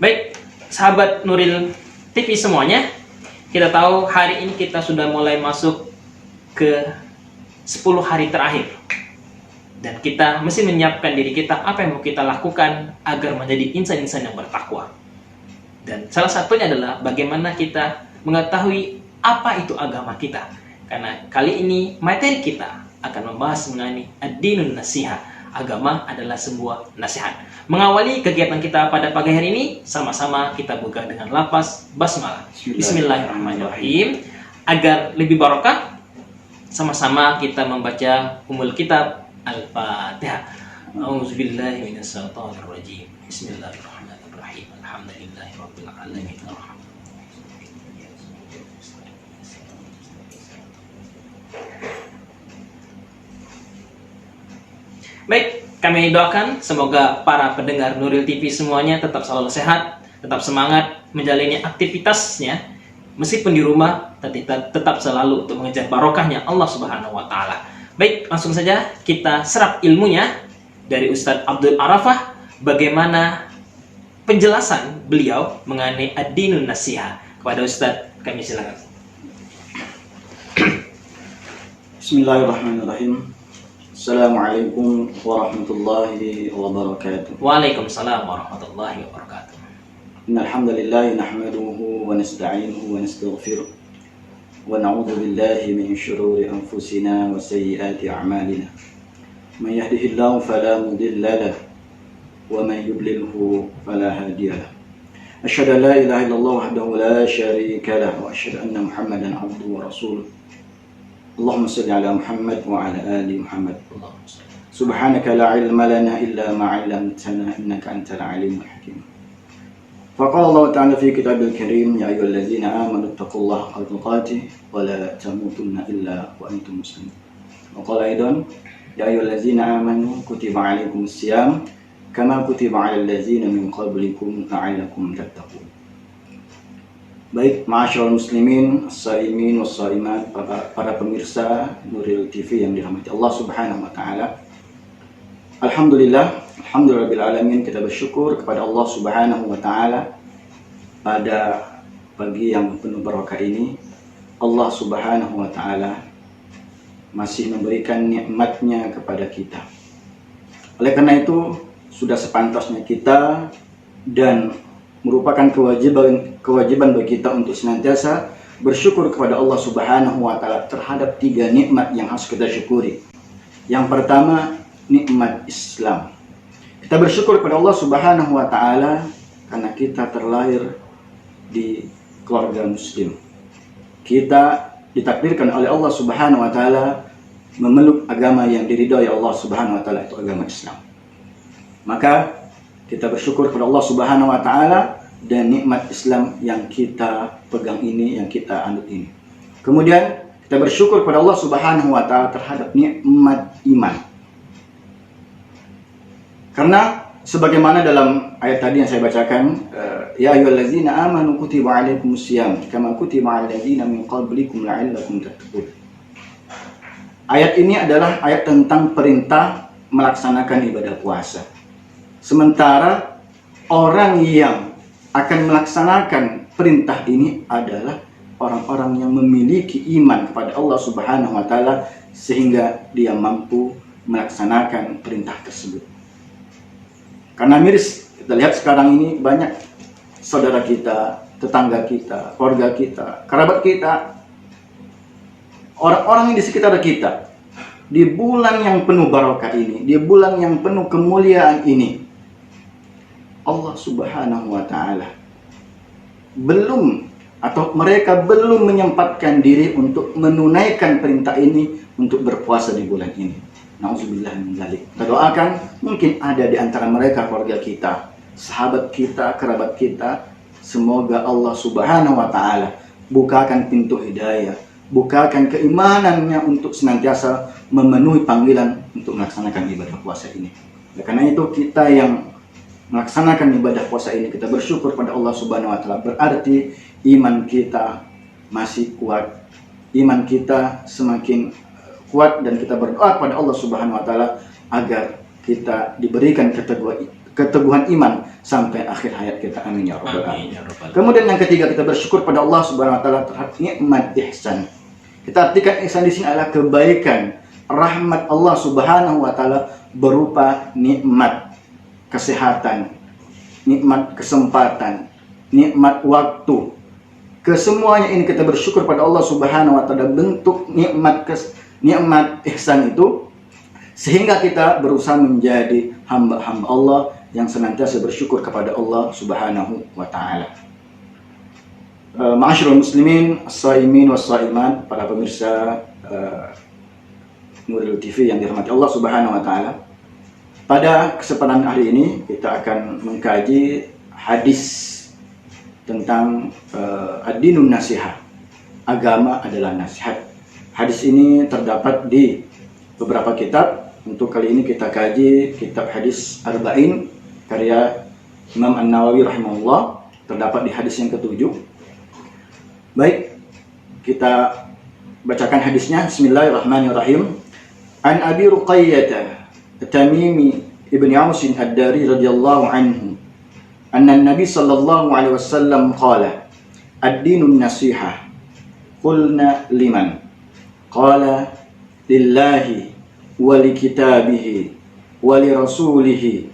Baik, sahabat Nuril TV semuanya, kita tahu hari ini kita sudah mulai masuk ke 10 hari terakhir. Dan kita mesti menyiapkan diri kita apa yang mau kita lakukan agar menjadi insan-insan yang bertakwa. Dan salah satunya adalah bagaimana kita mengetahui apa itu agama kita. Karena kali ini materi kita akan membahas mengenai ad-dinun nasiha. Agama adalah sebuah nasihat. Mengawali kegiatan kita pada pagi hari ini, sama-sama kita buka dengan lafaz basmalah. Bismillahirrahmanirrahim. Agar lebih barokah, sama-sama kita membaca umul kitab Al-Fatihah. A'udzubillahi minasyaitonir rajim. Bismillahirrahmanirrahim. Alhamdulillahirabbil alamin. Baik, kami doakan semoga para pendengar Nuril TV semuanya tetap selalu sehat, tetap semangat menjalani aktivitasnya, meskipun di rumah tetap selalu untuk mengejar barokahnya Allah Subhanahu wa Ta'ala. Baik, langsung saja kita serap ilmunya dari Ustadz Abdul Arafah, bagaimana penjelasan beliau mengenai ad-dinun nasiha. Kepada Ustadz, kami silakan. Bismillahirrahmanirrahim. Assalamualaikum warahmatullahi wabarakatuh. Waalaikumsalam warahmatullahi wabarakatuh. Innal hamdalillah nahmaduhu wa nasta'inuhu wa nastaghfiruh wa na'udzu billahi min shururi anfusina wa sayyiati a'malina. Man yahdihillahu fala mudilla lahu wa man yudlilhu fala hadiya lahu. Asyhadu an la ilaha illallah wahdahu la syarika lahu wa asyhadu anna Muhammadan 'abduhu wa rasuluh. Allahumma salli ala Muhammad wa ala ali Muhammad. Subhanaka la ilma lana illa ma 'allamtana innaka antal alimul hakim. Faqala Allah ta'ala fi kitabil karim, ya ayyuhallazina amanu taqullaha haqqa tuqatih wa la tamutunna illa wa antum muslimun. Wa qala aidan, ya ayyuhallazina amanu kutiba 'alaikumus shiyam kama kutiba 'alal ladzina min qablikum la'allakum tattaqun. Baik, ma'asyiral muslimin, as-saimin was-saimat, para pemirsa Nuril TV yang dirahmati Allah Subhanahu wa Ta'ala. Alhamdulillahirabbil alamin, kita bersyukur kepada Allah Subhanahu wa Ta'ala pada pagi yang penuh barokah ini. Allah Subhanahu wa Ta'ala masih memberikan nikmat-Nya kepada kita. Oleh karena itu, sudah sepantasnya kita dan merupakan kewajiban bagi kita untuk senantiasa bersyukur kepada Allah Subhanahu wa Ta'ala terhadap 3 nikmat yang harus kita syukuri. Yang pertama, nikmat Islam. Kita bersyukur kepada Allah Subhanahu wa Ta'ala karena kita terlahir di keluarga muslim. Kita ditakdirkan oleh Allah Subhanahu wa Ta'ala memeluk agama yang diridhai Allah Subhanahu wa Ta'ala, itu agama Islam. Maka kita bersyukur kepada Allah Subhanahu wa Ta'ala dan nikmat Islam yang kita pegang ini, yang kita anut ini. Kemudian kita bersyukur kepada Allah Subhanahu wa Ta'ala terhadap nikmat iman. Karena sebagaimana dalam ayat tadi yang saya bacakan, ya ayyuhallazina amanu kutiba 'alaikumus shiyam kama kutiba 'alal ladzina min qablikum la'allakum tattaqun. Ayat ini adalah ayat tentang perintah melaksanakan ibadah puasa. Sementara orang yang akan melaksanakan perintah ini adalah orang-orang yang memiliki iman kepada Allah Subhanahu wa Ta'ala sehingga dia mampu melaksanakan perintah tersebut. Karena miris, kita lihat sekarang ini banyak saudara kita, tetangga kita, keluarga kita, kerabat kita, orang-orang di sekitar kita, di bulan yang penuh barokah ini, di bulan yang penuh kemuliaan ini, Allah Subhanahu wa Ta'ala mereka belum menyempatkan diri untuk menunaikan perintah ini untuk berpuasa di bulan ini. Nauzubillah min dzalik. Kita doakan, mungkin ada di antara mereka keluarga kita, sahabat kita, kerabat kita, semoga Allah Subhanahu wa Ta'ala bukakan pintu hidayah, bukakan keimanannya untuk senantiasa memenuhi panggilan untuk melaksanakan ibadah puasa ini. Karena itu kita yang melaksanakan ibadah puasa ini, kita bersyukur pada Allah Subhanahu wa Ta'ala, berarti iman kita masih kuat, iman kita semakin kuat, dan kita berdoa kepada Allah Subhanahu wa Ta'ala agar kita diberikan keteguhan iman sampai akhir hayat kita. Amin ya rabbal Amin alamin. ya rabbal alamin. Kemudian yang ketiga, kita bersyukur pada Allah Subhanahu wa taala terhadap nikmat ihsan. Kita artikan ihsan di sini adalah kebaikan, rahmat Allah Subhanahu wa taala berupa nikmat kesehatan, nikmat kesempatan, nikmat waktu. Kesemuanya ini kita bersyukur pada Allah Subhanahu wa taala, bentuk nikmat ihsan itu, sehingga kita berusaha menjadi hamba-hamba Allah yang senantiasa bersyukur kepada Allah Subhanahu wa taala. Ma'asyiral muslimin, as-shaimin was-shaimat, para pemirsa Nuril TV yang dirahmati Allah Subhanahu wa taala. Pada kesempatan hari ini kita akan mengkaji hadis tentang ad-dinun nasihah. Agama adalah nasihat. Hadis ini terdapat di beberapa kitab. Untuk kali ini kita kaji kitab hadis Arba'in karya Imam An-Nawawi rahimahullah, terdapat di hadis yang ke-7. Baik, kita bacakan hadisnya. Bismillahirrahmanirrahim. An Abi Ruqayyah Tamimi ibni Aus ad-Dari radhiyallahu anhu anna an-nabi sallallahu alaihi wasallam qala ad-dinun nasihah. Qulna liman? Qala lillahi wa li kitabihi wa li rasulihi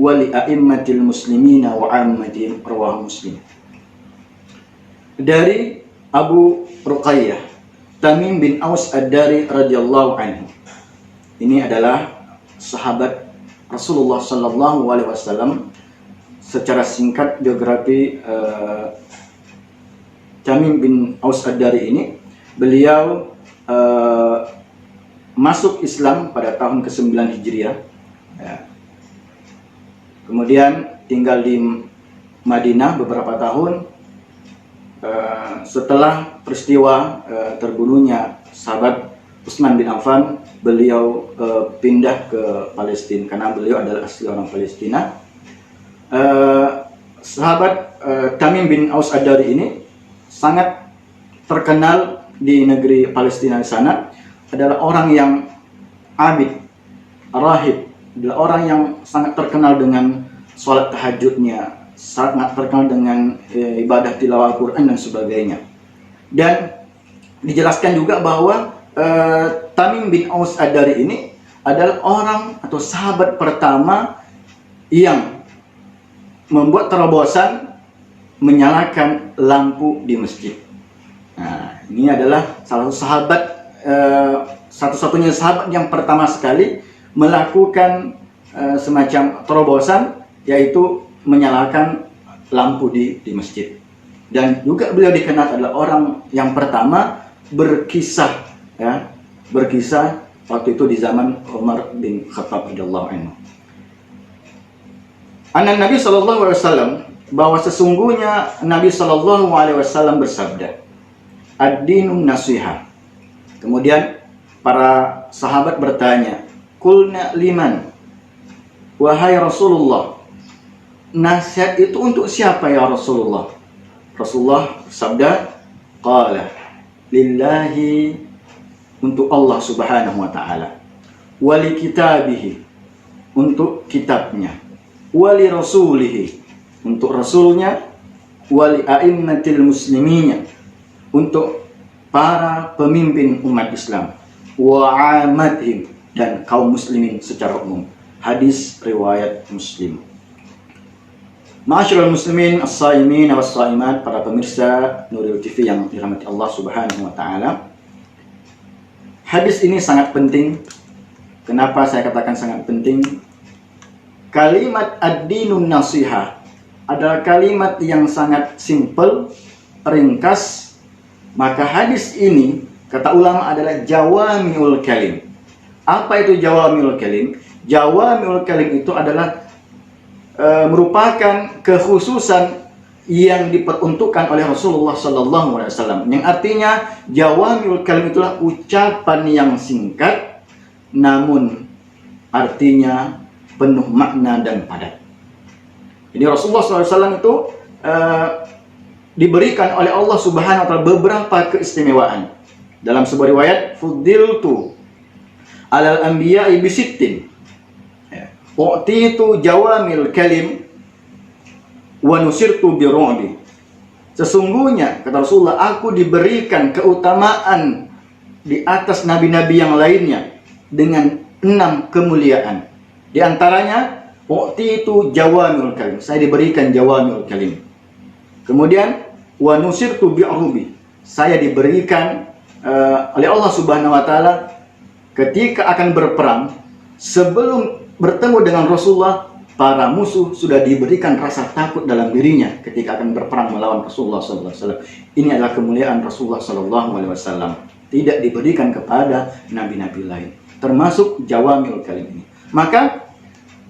wa li a'immatil muslimina wa 'ammatihim. Rawahu Muslim. Dari Abu Ruqayyah Tamim bin Aus ad-Dari radhiyallahu anhu. Ini adalah sahabat Rasulullah sallallahu alaihi wasallam. Secara singkat biografi Tamim bin Aus ad-Dari ini, beliau masuk Islam pada tahun ke-9 Hijriah. Ya. Kemudian tinggal di Madinah beberapa tahun. Setelah peristiwa terbunuhnya sahabat Utsman bin Affan, beliau pindah ke Palestina karena beliau adalah asli orang Palestina. Sahabat Tamim bin Aus ad-Dari ini sangat terkenal di negeri Palestina di sana, adalah orang yang abid, rahib, adalah orang yang sangat terkenal dengan sholat tahajudnya, sangat terkenal dengan ibadah tilawah Al-Quran dan sebagainya. Dan dijelaskan juga bahwa Tamim bin Aus ad-Dari ini adalah orang atau sahabat pertama yang membuat terobosan menyalakan lampu di masjid. Nah, ini adalah salah satu sahabat, satu-satunya sahabat yang pertama sekali melakukan semacam terobosan, yaitu menyalakan lampu di masjid. Dan juga beliau dikenal adalah orang yang pertama berkisah, ya, berkisah waktu itu di zaman Umar bin Khattab radhiyallahu anhu. Anak Nabi sallallahu alaihi wasallam, bahwa sesungguhnya Nabi sallallahu alaihi wasallam bersabda, ad-dinun nasihah. Kemudian para sahabat bertanya, qulna liman? Wahai Rasulullah, nasihat itu untuk siapa ya Rasulullah? Rasulullah bersabda, qala lillahi, untuk Allah Subhanahu wa taala, wali kitabihi, untuk kitabnya, wali rasulihi, untuk rasulnya, wali a'immatil muslimina, untuk para pemimpin umat Islam, wa 'ammatihim, dan kaum muslimin secara umum. Hadis riwayat Muslim. Ma'asyiral muslimin, as-shaimin was-shaimat, para pemirsa Nuril TV yang dirahmati Allah Subhanahu wa taala. Hadis ini sangat penting. Kenapa saya katakan sangat penting? Kalimat ad-dinun nasihah adalah kalimat yang sangat simpel, ringkas. Maka hadis ini, kata ulama, adalah jawami'ul kalim. Apa itu jawami'ul kalim? Jawami'ul kalim itu adalah merupakan kekhususan yang diperuntukkan oleh Rasulullah sallallahu alaihi wasallam, yang artinya jawami'ul kalim itulah ucapan yang singkat namun artinya penuh makna dan padat. Jadi Rasulullah SAW itu diberikan oleh Allah Subhanahu wa taala beberapa keistimewaan. Dalam sebuah riwayat, fuddiltu alal anbiya'i bisittin. u'titu jawamil kalim wa nusirtu biru'bi. Sesungguhnya, kata Rasulullah, aku diberikan keutamaan di atas nabi-nabi yang lainnya dengan 6 kemuliaan. Di antaranya, u'titu jawamil kalim. Saya diberikan jawamil kalim. Kemudian, wa nusirtu bi'rubi. Saya diberikan oleh Allah Subhanahu wa taala ketika akan berperang, sebelum bertemu dengan Rasulullah, para musuh sudah diberikan rasa takut dalam dirinya ketika akan berperang melawan Rasulullah SAW. Ini adalah kemuliaan Rasulullah SAW. Tidak diberikan kepada nabi-nabi lain, termasuk jawamil kalim ini. Maka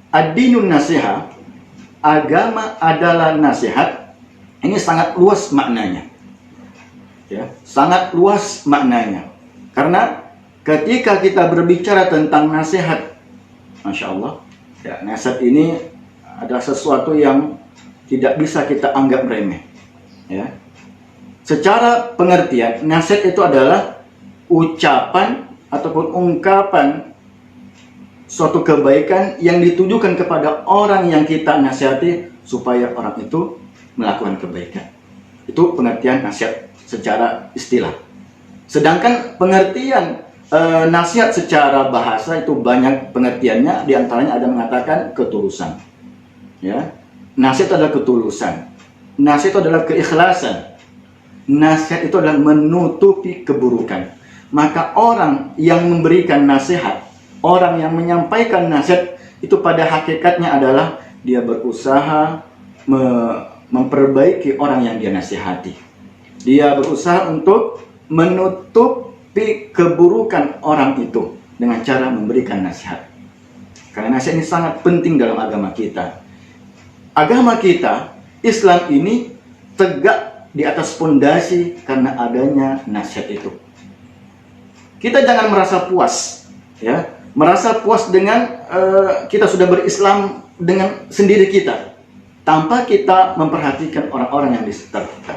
ad-dinun nasiha, agama adalah nasihat, ini sangat luas maknanya. Ya, sangat luas maknanya. Karena ketika kita berbicara tentang nasihat, Masya Allah, ya, nasihat ini adalah sesuatu yang tidak bisa kita anggap remeh. Ya. Secara pengertian, nasihat itu adalah ucapan ataupun ungkapan suatu kebaikan yang ditujukan kepada orang yang kita nasihati supaya orang itu melakukan kebaikan. Itu pengertian nasihat secara istilah. Sedangkan pengertian nasihat secara bahasa itu banyak pengertiannya. Di antaranya ada mengatakan ketulusan. Ya, nasihat adalah ketulusan. Nasihat itu adalah keikhlasan. Nasihat itu adalah menutupi keburukan. Maka orang yang memberikan nasihat, orang yang menyampaikan nasihat itu pada hakikatnya adalah dia berusaha memperbaiki orang yang dia nasihati. Dia berusaha untuk menutupi keburukan orang itu dengan cara memberikan nasihat. Karena nasihat ini sangat penting dalam agama kita. Agama kita, Islam ini tegak di atas fondasi karena adanya nasihat itu. Kita jangan merasa puas, ya, merasa puas dengan kita sudah berislam dengan sendiri kita, tanpa kita memperhatikan orang-orang yang di sekitar kita.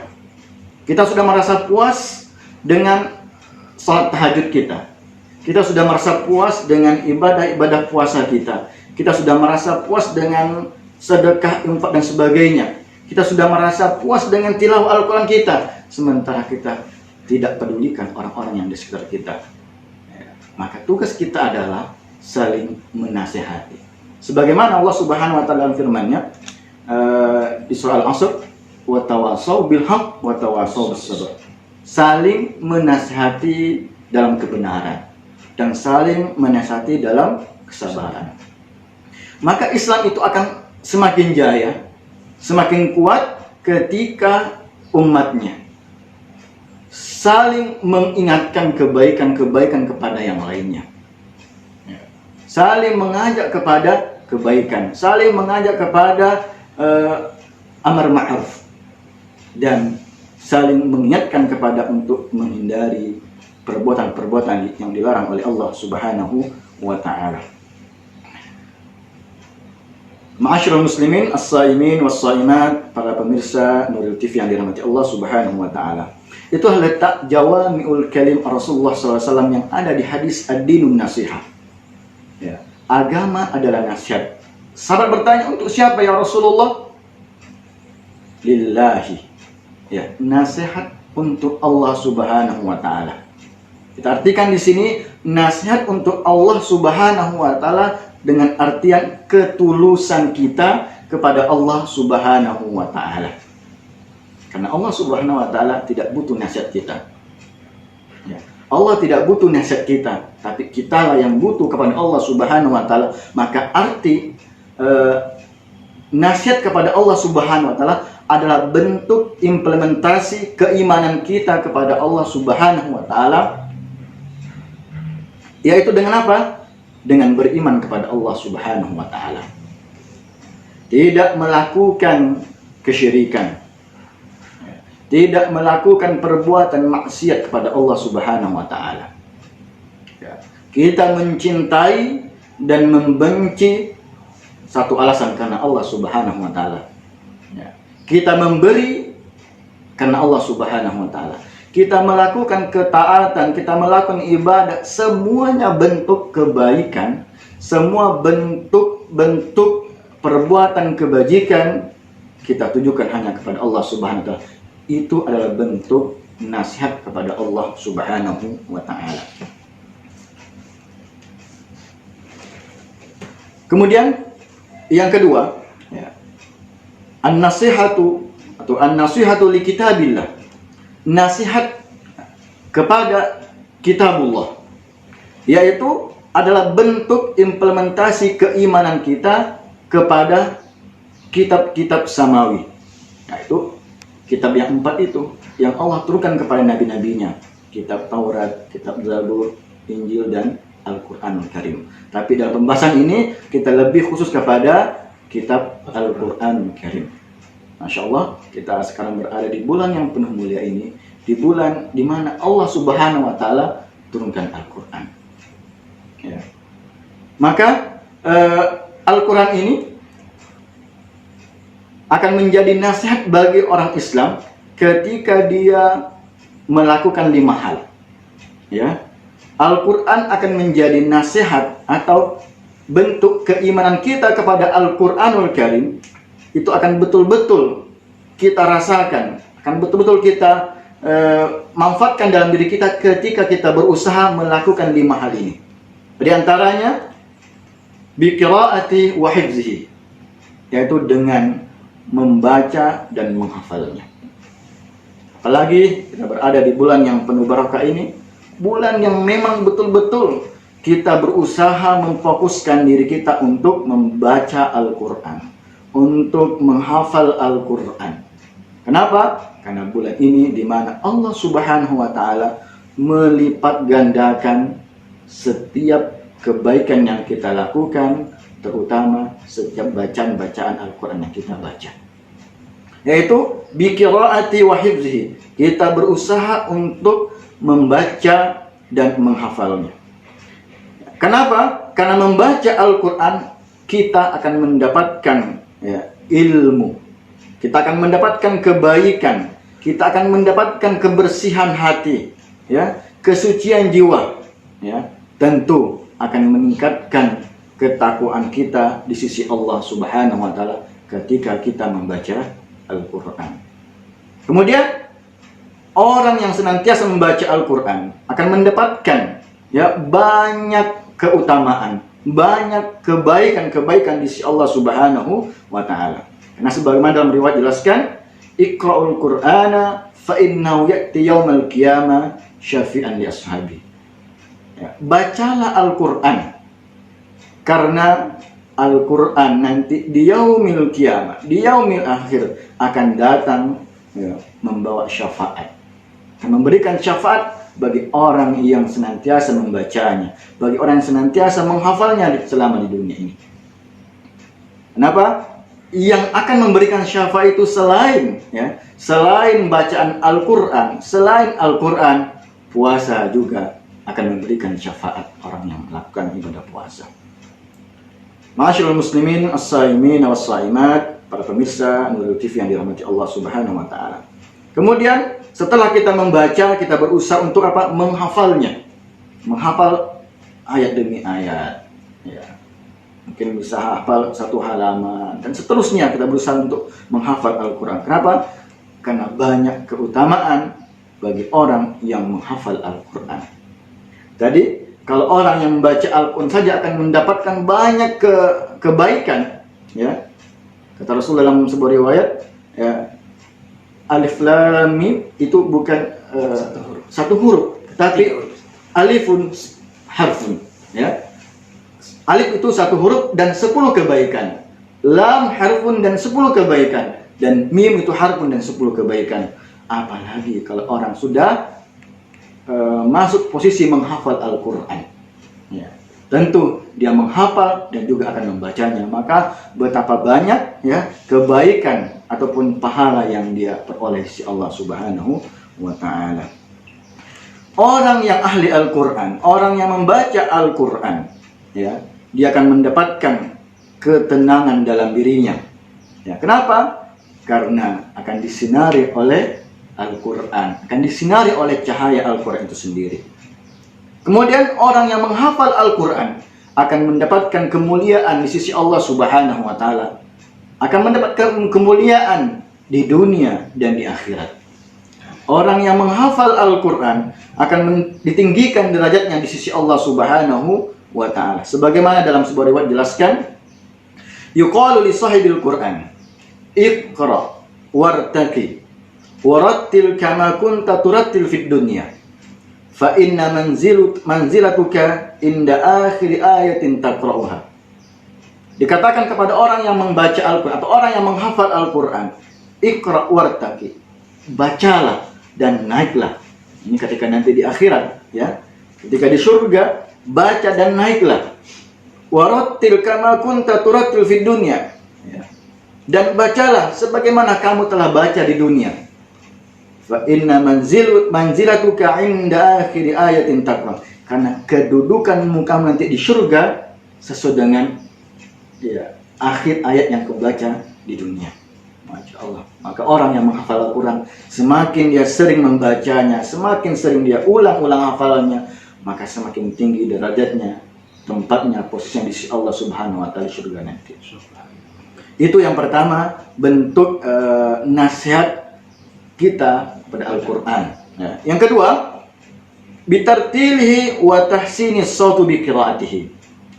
Kita sudah merasa puas dengan salat tahajud kita. Kita sudah merasa puas dengan ibadah-ibadah puasa kita. Kita sudah merasa puas dengan sedekah, infak dan sebagainya. Kita sudah merasa puas dengan tilawah Al-Quran kita. Sementara kita tidak pedulikan orang-orang yang di sekitar kita. Maka tugas kita adalah saling menasihati. Sebagaimana Allah Subhanahu wa taala dalam firman-Nya di surah Al-Asr, wa tawassaw bil haqq wa tawassaw bis sabr. Saling menasihati dalam kebenaran dan saling menasihati dalam kesabaran. Maka Islam itu akan semakin jaya, semakin kuat ketika umatnya saling mengingatkan kebaikan-kebaikan kepada yang lainnya. Saling mengajak kepada kebaikan, saling mengajak kepada amar ma'ruf, dan saling mengingatkan kepada untuk menghindari perbuatan-perbuatan yang dilarang oleh Allah Subhanahu wa taala. Ma'asyiral muslimin, as-saimin was-saimat, para pemirsa Nuril TV yang dirahmati Allah Subhanahu wa taala. Itulah letak jawami'ul kalim Rasulullah SAW yang ada di hadis ad-dinun nasihah. Ya, agama adalah nasihat. Sahabat bertanya, untuk siapa ya Rasulullah? Lillahi. Ya, nasihat untuk Allah Subhanahu wa taala. Kita artikan di sini nasihat untuk Allah Subhanahu wa taala dengan artian ketulusan kita kepada Allah Subhanahu wa taala. Karena Allah Subhanahu wa taala tidak butuh nasihat kita. Ya, Allah tidak butuh nasihat kita, tapi kitalah yang butuh kepada Allah Subhanahu wa taala. Maka arti nasihat kepada Allah Subhanahu wa taala adalah bentuk implementasi keimanan kita kepada Allah Subhanahu wa taala, yaitu dengan apa? Dengan beriman kepada Allah Subhanahu wa taala. Tidak melakukan kesyirikan. Tidak melakukan perbuatan maksiat kepada Allah Subhanahu wa taala. Kita mencintai dan membenci satu alasan, karena Allah Subhanahu wa taala. Kita memberi karena Allah Subhanahu wa taala. Kita melakukan ketaatan, kita melakukan ibadah, semuanya bentuk kebaikan, semua bentuk bentuk perbuatan kebajikan kita tujukan hanya kepada Allah Subhanahu wa taala, itu adalah bentuk nasihat kepada Allah Subhanahu wa taala. Kemudian yang kedua, ya, an-nasihatu atau an-nasihatu li kitabillah. Nasihat kepada kitabullah, yaitu adalah bentuk implementasi keimanan kita kepada kitab-kitab samawi. Yaitu kitab yang 4 itu yang Allah turunkan kepada nabi-nabinya, kitab Taurat, kitab Zabur, Injil, dan Al-Quranul Karim. Tapi dalam pembahasan ini kita lebih khusus kepada kitab Al-Quranul Karim. Masya Allah, kita sekarang berada di bulan yang penuh mulia ini, di bulan di mana Allah Subhanahu wa taala turunkan Al-Quran. Ya. Maka Al-Quran ini akan menjadi nasihat bagi orang Islam ketika dia melakukan 5 hal. Ya. Al-Quran akan menjadi nasihat atau bentuk keimanan kita kepada Al-Quranul Karim. Itu akan betul-betul kita rasakan, akan betul-betul kita manfaatkan dalam diri kita ketika kita berusaha melakukan 5 hal ini. Di antaranya biqiraati wa hifzihi, yaitu dengan membaca dan menghafalnya. Apalagi kita berada di bulan yang penuh barakah ini, bulan yang memang betul-betul kita berusaha memfokuskan diri kita untuk membaca Al-Quran, untuk menghafal Al-Quran. Kenapa? Karena bulan ini di mana Allah Subhanahu wa taala melipat gandakan setiap kebaikan yang kita lakukan, terutama setiap bacaan Al-Quran yang kita baca. Yaitu biqiraati wa hifzihi. Kita berusaha untuk membaca dan menghafalnya. Kenapa? Karena membaca Al-Quran kita akan mendapatkan ilmu. Kita akan mendapatkan kebaikan. Kita akan mendapatkan kebersihan hati, ya, kesucian jiwa, ya. Tentu akan meningkatkan ketakwaan kita di sisi Allah Subhanahu wa taala ketika kita membaca Al-Quran. Kemudian orang yang senantiasa membaca Al-Quran akan mendapatkan banyak keutamaan, banyak kebaikan-kebaikan di sisi Allah Subhanahu wa taala. Karena sebagaimana dalam riwayat jelaskan, Iqra'ul Qur'ana fa innahu ya'ti yaumal qiyamah syafi'an li ashabi. Bacalah Al-Quran, karena Al-Quran nanti di yaumil qiyamah, di yaumil akhir akan datang membawa syafaat, akan memberikan syafaat bagi orang yang senantiasa membacanya, bagi orang yang senantiasa menghafalnya selama di dunia ini. Kenapa? Yang akan memberikan syafaat itu selain bacaan Al-Quran, selain Al-Quran, puasa juga akan memberikan syafaat orang yang melakukan ibadah puasa. Ma'asyiral muslimin, as-saimin was-saimat, para pemirsa Nuril TV yang dirahmati Allah Subhanahu wa taala. Kemudian setelah kita membaca, kita berusaha untuk apa? Menghafalnya. Menghafal ayat demi ayat. Ya. Mungkin bisa hafal 1 halaman dan seterusnya, kita berusaha untuk menghafal Al-Quran. Kenapa? Karena banyak keutamaan bagi orang yang menghafal Al-Quran. Jadi kalau orang yang membaca Al-Quran saja akan mendapatkan banyak kebaikan, ya. Kata Rasul dalam sebuah riwayat, ya, Alif Lam Mim itu bukan satu huruf, tapi alifun harfun, ya. Alif itu 1 huruf dan 10 kebaikan. Lam harfun dan 10 kebaikan. Dan mim itu harfun dan 10 kebaikan. Apalagi kalau orang sudah masuk posisi menghafal Al-Quran, ya. Tentu dia menghafal dan juga akan membacanya. Maka betapa banyak kebaikan ataupun pahala yang dia peroleh di sisi Allah Subhanahu wa taala. Orang yang ahli Al-Quran, orang yang membaca Al-Quran, ya, dia akan mendapatkan ketenangan dalam dirinya. Ya, kenapa? Karena akan disinari oleh Al-Quran, akan disinari oleh cahaya Al-Quran itu sendiri. Kemudian orang yang menghafal Al-Quran akan mendapatkan kemuliaan di sisi Allah Subhanahu wa taala, akan mendapatkan kemuliaan di dunia dan di akhirat. Orang yang menghafal Al-Qur'an akan ditinggikan derajatnya di sisi Allah Subhanahu wa taala. Sebagaimana dalam sebuah riwayat dijelaskan, yuqalu li sahibil Qur'an, iqra wartaqi warattil kama kunta turattil fid dunya. Fa inna manzilatuka inda akhir ayatin taqra'uha. Dikatakan kepada orang yang membaca Al-Qur'an atau orang yang menghafal Al-Qur'an, iqra wartaqi, bacalah dan naiklah. Ini ketika nanti di akhirat, ya. Ketika di surga, baca dan naiklah. Warattil kama kunta turattil fid dunya. Ya. Dan bacalah sebagaimana kamu telah baca di dunia. Fa inna manzilatuka inda akhir ayatin taqra. Karena kedudukanmu kamu nanti di surga sesuai dengan akhir ayat yang kau baca di dunia. Masya Allah. Maka orang yang menghafal Al-Quran, semakin dia sering membacanya, semakin sering dia ulang-ulang hafalannya, maka semakin tinggi derajatnya, tempatnya, posisinya di sisi Allah Subhanahu wa taala di surga nanti. Itu yang pertama, bentuk nasihat kita pada Al-Quran. Ya. Yang kedua, bitartilhi wa tahsini sautu bi qiraatihi.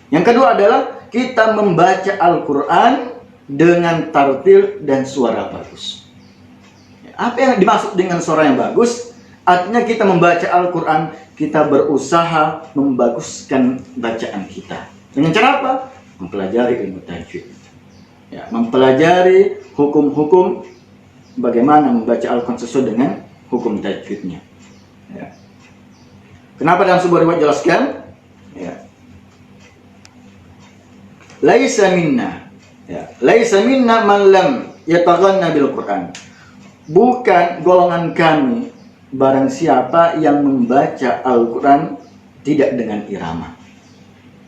Yang kedua adalah kita membaca Al-Quran dengan tartil dan suara bagus. Apa yang dimaksud dengan suara yang bagus? Artinya kita membaca Al-Quran, kita berusaha membaguskan bacaan kita. Dengan cara apa? Mempelajari ilmu tajwid. Ya, mempelajari hukum-hukum bagaimana membaca Al-Quran sesuai dengan hukum tajwidnya. Ya. Kenapa dalam sebuah riwayat jelaskan? Ya. Laisa minna. Ya, laisa minna man lam yataghanna bil Qur'an. Bukan golongan kami barang siapa yang membaca Al-Qur'an tidak dengan irama.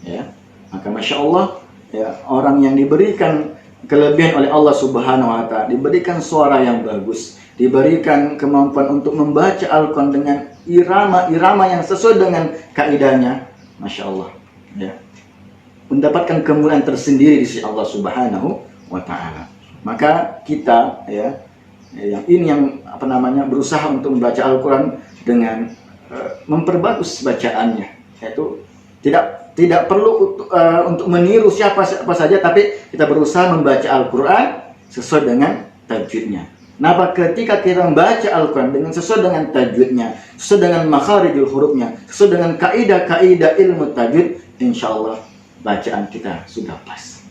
Ya. Maka Masya Allah, ya, orang yang diberikan kelebihan oleh Allah Subhanahu wa taala, diberikan suara yang bagus, diberikan kemampuan untuk membaca Al-Qur'an dengan irama yang sesuai dengan kaidahnya, Masya Allah, ya, mendapatkan kemuliaan tersendiri di sisi Allah Subhanahu wa taala. Maka kita, ya, yang berusaha untuk membaca Al-Qur'an dengan memperbagus bacaannya, yaitu tidak perlu untuk meniru siapa saja, tapi kita berusaha membaca Al-Qur'an sesuai dengan tajwidnya. Kenapa? Ketika kita membaca Al-Qur'an dengan sesuai dengan tajwidnya, sesuai dengan makharijul hurufnya, sesuai dengan kaidah-kaidah ilmu tajwid, insyaallah bacaan kita sudah pas.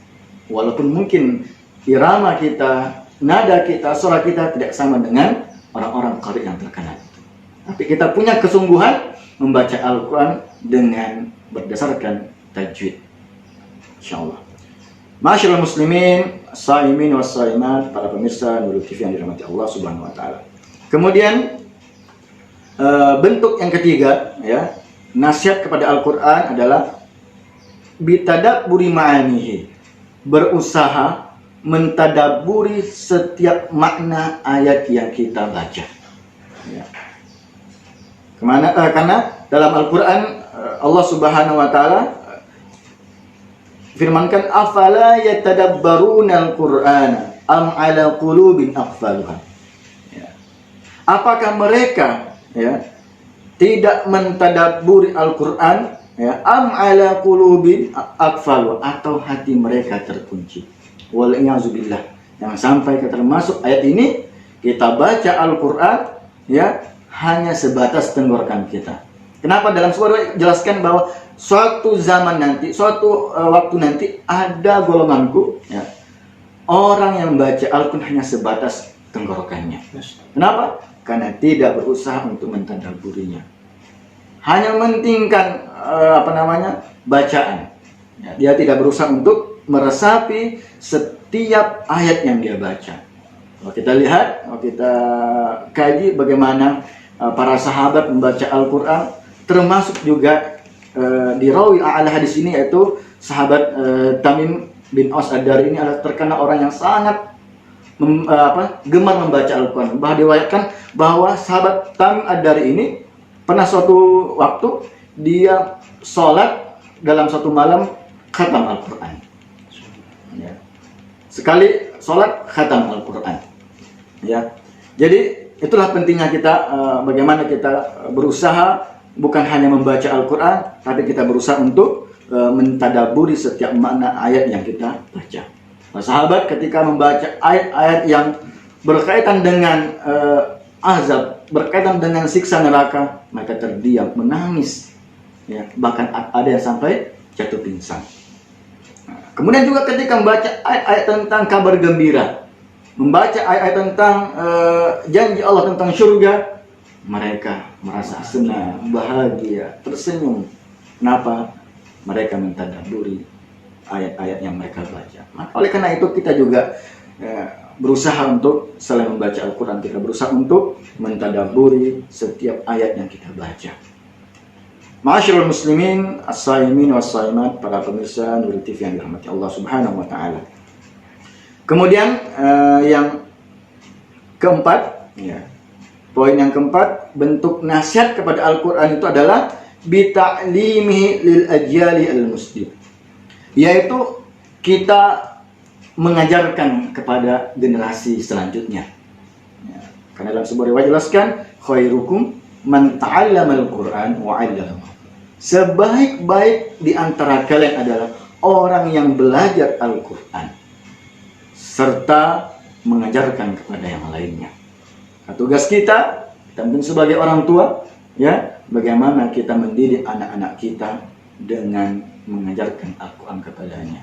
Walaupun mungkin irama kita, nada kita, suara kita tidak sama dengan orang-orang qari yang terkenal. Tapi kita punya kesungguhan membaca Al-Quran dengan berdasarkan tajwid, insyaallah. Masyaallah muslimin, saimin was saimat, para pemirsa Nurul TV yang dirahmati Allah Subhanahu wa taala. Kemudian bentuk yang ketiga, ya, nasihat kepada Al-Quran adalah bitadabburi ma'anihi, berusaha mentadabburi setiap makna ayat yang kita baca. Ya. Karena dalam Al-Quran Allah Subhanahu wa taala firmankan, afala yatadabbaruna al-Qur'ana am ala qulubin aqfaluha. Ya. Apakah mereka, ya, tidak mentadabburi Al-Quran, ya, am ala qulubin aqfaluha, atau hati mereka terkunci. Wal iyyazubillah. Yang sampai ke termasuk ayat ini kita baca Al-Quran, ya, hanya sebatas tenggorokan kita. Kenapa? Dalam sebuah jelaskan bahwa suatu zaman nanti, suatu waktu nanti ada golonganku, ya, orang yang membaca Al-Quran hanya sebatas tenggorokannya. Kenapa? Karena tidak berusaha untuk mentadabburinya. Hanya mementingkan bacaan. Ya, dia tidak berusaha untuk meresapi setiap ayat yang dia baca. Kalau kita lihat, kalau kita kaji bagaimana para sahabat membaca Al-Quran, termasuk juga di rawi a'la hadis ini, yaitu sahabat Tamim bin Aus Ad-Dari. Ini adalah terkenal orang yang sangat gemar membaca Al-Quran. Bahkan diriwayatkan bahwa sahabat Tamim Ad-Dari ini pernah suatu waktu dia sholat dalam satu malam khatam Al-Quran. Ya. Sekali sholat khatam Al-Quran. Ya. Jadi itulah pentingnya kita bagaimana kita berusaha bukan hanya membaca Al-Quran, tapi kita berusaha untuk mentadaburi setiap makna ayat yang kita baca. Para sahabat ketika membaca ayat-ayat yang berkaitan dengan azab, berkaitan dengan siksa neraka, mereka terdiam, menangis. Ya, bahkan ada yang sampai jatuh pingsan. Kemudian juga ketika membaca ayat-ayat tentang kabar gembira, membaca ayat-ayat tentang janji Allah tentang surga, mereka merasa senang, bahagia, tersenyum. Kenapa? Mereka mentadabburi ayat-ayat yang mereka baca. Maka oleh karena itu kita juga berusaha untuk selain membaca Al-Quran, kita berusaha untuk mentadabburi setiap ayat yang kita baca. Ma'asyiral muslimin, as-saimin was-saimat, para pemirsa Nuril TV yang dirahmati Allah Subhanahu wa taala. Kemudian yang keempat, ya. Poin yang keempat, bentuk nasihat kepada Al-Qur'an itu adalah bita'limihi lil ajyali al-muslim. Yaitu kita mengajarkan kepada generasi selanjutnya. Ya. Karena dalam sebuah riwayat jelaskan, khairukum man ta'allama al-Qur'an wa 'allamahu. Sebaik-baik di antara kalian adalah orang yang belajar Al-Quran serta mengajarkan kepada yang lainnya. Nah, tugas kita mungkin sebagai orang tua, ya, bagaimana kita mendidik anak-anak kita dengan mengajarkan Al-Quran kepadanya.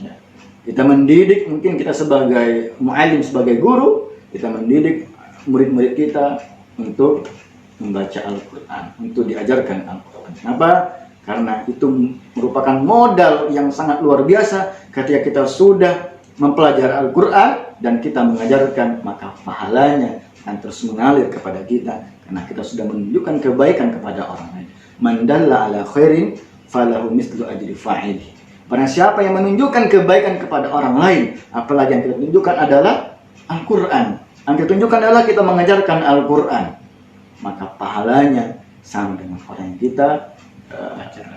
Ya. Kita mendidik, mungkin kita sebagai mu'alim, sebagai guru, kita mendidik murid-murid kita untuk membaca Al-Quran, untuk diajarkan Al-Quran. Kenapa? Karena itu merupakan modal yang sangat luar biasa. Ketika kita sudah mempelajari Al-Quran dan kita mengajarkan, maka pahalanya akan terus mengalir kepada kita, karena kita sudah menunjukkan kebaikan kepada orang lain. Man dalla ala khairin falahu mislu ajri fa'ili. Barang siapa yang menunjukkan kebaikan kepada orang lain, apalagi yang kita tunjukkan adalah Al-Quran. Yang kita tunjukkan adalah kita mengajarkan Al-Quran, maka pahalanya sama dengan orang yang kita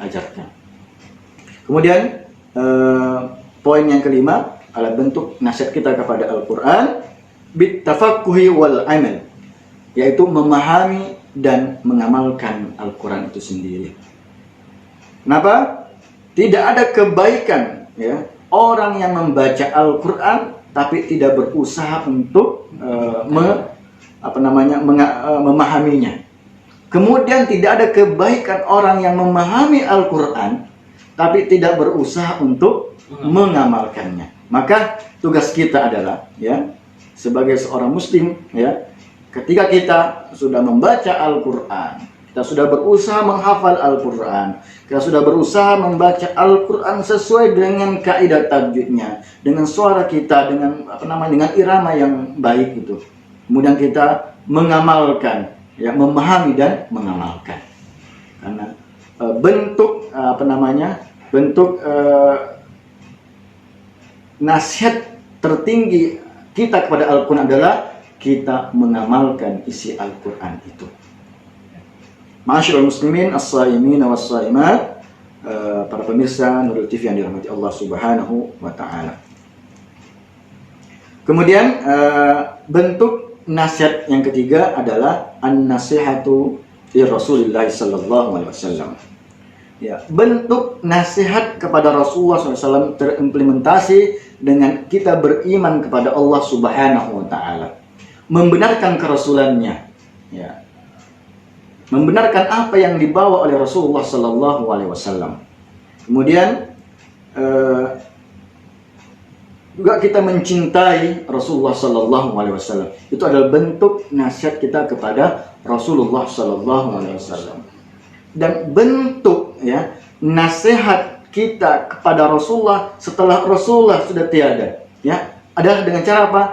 ajarkan. Kemudian poin yang kelima adalah bentuk nasihat kita kepada Al-Quran bitafaqquhi wal amal, yaitu memahami dan mengamalkan Al-Quran itu sendiri. Kenapa? Tidak ada kebaikan, ya, orang yang membaca Al-Quran tapi tidak berusaha untuk memahaminya. Kemudian tidak ada kebaikan orang yang memahami Al-Quran tapi tidak berusaha untuk mengamalkannya. Maka tugas kita adalah, ya, sebagai seorang muslim, ya, ketika kita sudah membaca Al-Quran, kita sudah berusaha menghafal Al-Quran, kita sudah berusaha membaca Al-Quran sesuai dengan kaidah tajwidnya, dengan suara kita, dengan dengan irama yang baik itu. Kemudian kita mengamalkan, ya, memahami dan mengamalkan. Karena bentuk nasihat tertinggi kita kepada Al-Quran adalah kita mengamalkan isi Al-Quran itu. Ma'asyiral muslimin, as-saimin was-saimat, para pemirsa Nuril TV yang dirahmati Allah Subhanahu wa taala. Kemudian bentuk nasihat yang ketiga adalah an-nasihatu li Rasulillah sallallahu alaihi wasallam. Ya, bentuk nasihat kepada Rasulullah SAW terimplementasi dengan kita beriman kepada Allah Subhanahu wa taala, membenarkan kerasulannya, ya, membenarkan apa yang dibawa oleh Rasulullah sallallahu alaihi wasallam. Kemudian juga kita mencintai Rasulullah sallallahu alaihi wasallam. Itu adalah bentuk nasihat kita kepada Rasulullah sallallahu alaihi wasallam. Dan bentuk, ya, nasihat kita kepada Rasulullah setelah Rasulullah sudah tiada, ya, adalah dengan cara apa?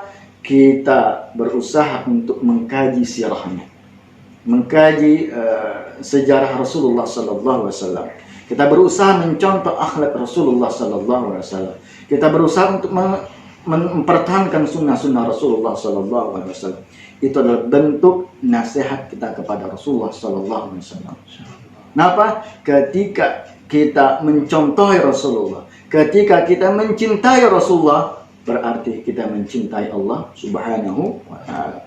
Kita berusaha untuk mengkaji sirahnya, mengkaji sejarah Rasulullah sallallahu alaihi wasallam. Kita berusaha mencontoh akhlak Rasulullah sallallahu alaihi wasallam. Kita berusaha untuk mempertahankan sunnah-sunnah Rasulullah sallallahu alaihi wasallam. Itu adalah bentuk nasihat kita kepada Rasulullah sallallahu alaihi wasallam. Kenapa? Ketika kita mencontohi Rasulullah, ketika kita mencintai Rasulullah, berarti kita mencintai Allah Subhanahu wa ta'ala.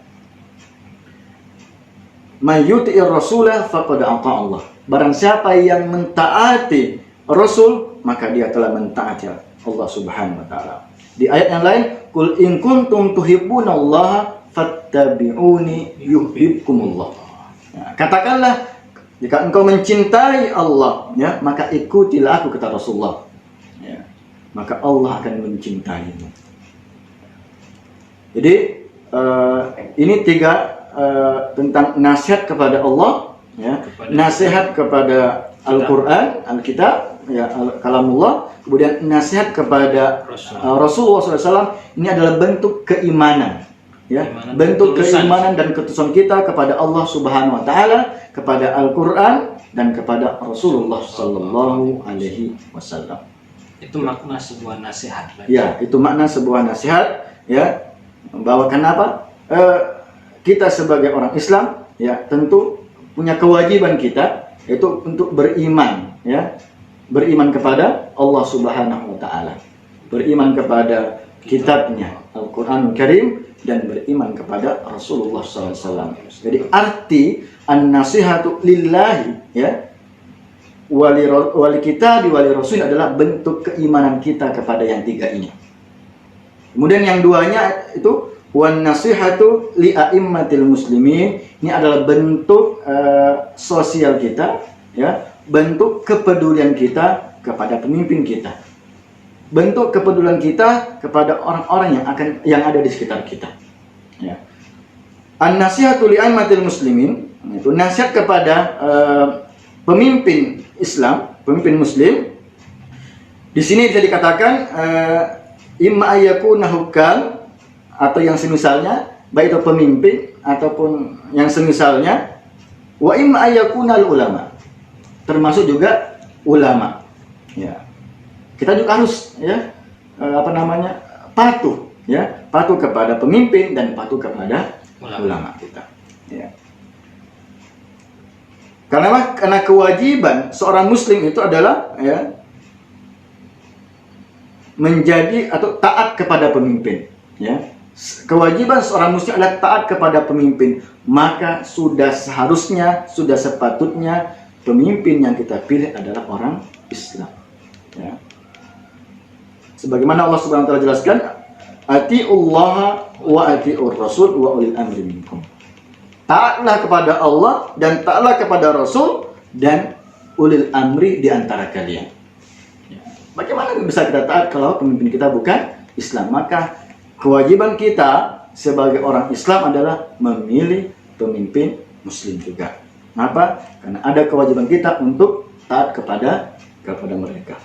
May yuti'ir rasulah faqad ata Allah. Barang siapa yang mentaati Rasul, maka dia telah mentaati Allah Subhanahu wa ta'ala. Di ayat yang lain, qul in kuntum tuhibbunallaha fattabi'uni yuhibbukumullah. Nah, katakanlah, jika engkau mencintai Allah, ya, maka ikutilah aku, kata Rasulullah. Ya, maka Allah akan mencintaimu. Jadi ini tiga tentang nasihat kepada Allah, ya, nasihat kepada Al-Quran, Alkitab, ya, kalamullah, kemudian nasihat kepada Rasulullah SAW. Ini adalah bentuk keimanan, ya, bentuk keimanan dan ketulusan kita kepada Allah Subhanahu wa ta'ala, kepada Al-Quran, dan kepada Rasulullah Sallallahu Alaihi Wasallam. Itu makna sebuah nasihat. Ya, itu makna sebuah nasihat, ya, membawakan apa? Kita sebagai orang Islam, ya, tentu punya kewajiban kita, yaitu untuk beriman, ya, beriman kepada Allah Subhanahu wa ta'ala, beriman kepada kitabnya Al-Quranul Karim, dan beriman kepada Rasulullah SAW. Jadi arti an-nasihatu lillahi, ya, wali kitab wali rasul adalah bentuk keimanan kita kepada yang tiga ini. Kemudian yang duanya itu wan nasihatu li a'immatil muslimin. Ini adalah bentuk sosial kita, ya, bentuk kepedulian kita kepada pemimpin kita, bentuk kepedulian kita kepada orang-orang yang ada di sekitar kita, ya. An-nasihatu li a'immatil muslimin, itu nasihat kepada pemimpin Islam, pemimpin muslim. Di sini bisa dikatakan imma ayyakuna hukam, atau yang semisalnya, baik itu pemimpin ataupun yang semisalnya, wa imma ayyakuna ulama, termasuk juga ulama, ya. Kita juga harus, ya, patuh, ya, patuh kepada pemimpin dan patuh kepada ulama kita, ya. Karena kewajiban seorang muslim itu adalah, ya, menjadi atau taat kepada pemimpin, ya. Kewajiban seorang muslim adalah taat kepada pemimpin, maka sudah seharusnya, sudah sepatutnya pemimpin yang kita pilih adalah orang Islam, ya. Sebagaimana Allah Subhanahu wa ta'ala jelaskan, atiullaha wa atiur rasul wa ulil amri minkum. Taatlah kepada Allah dan taatlah kepada Rasul dan ulil amri di antara kalian. Ya. Bagaimana bisa kita taat kalau pemimpin kita bukan Islam? Maka kewajiban kita sebagai orang Islam adalah memilih pemimpin Muslim juga. Kenapa? Karena ada kewajiban kita untuk taat kepada mereka.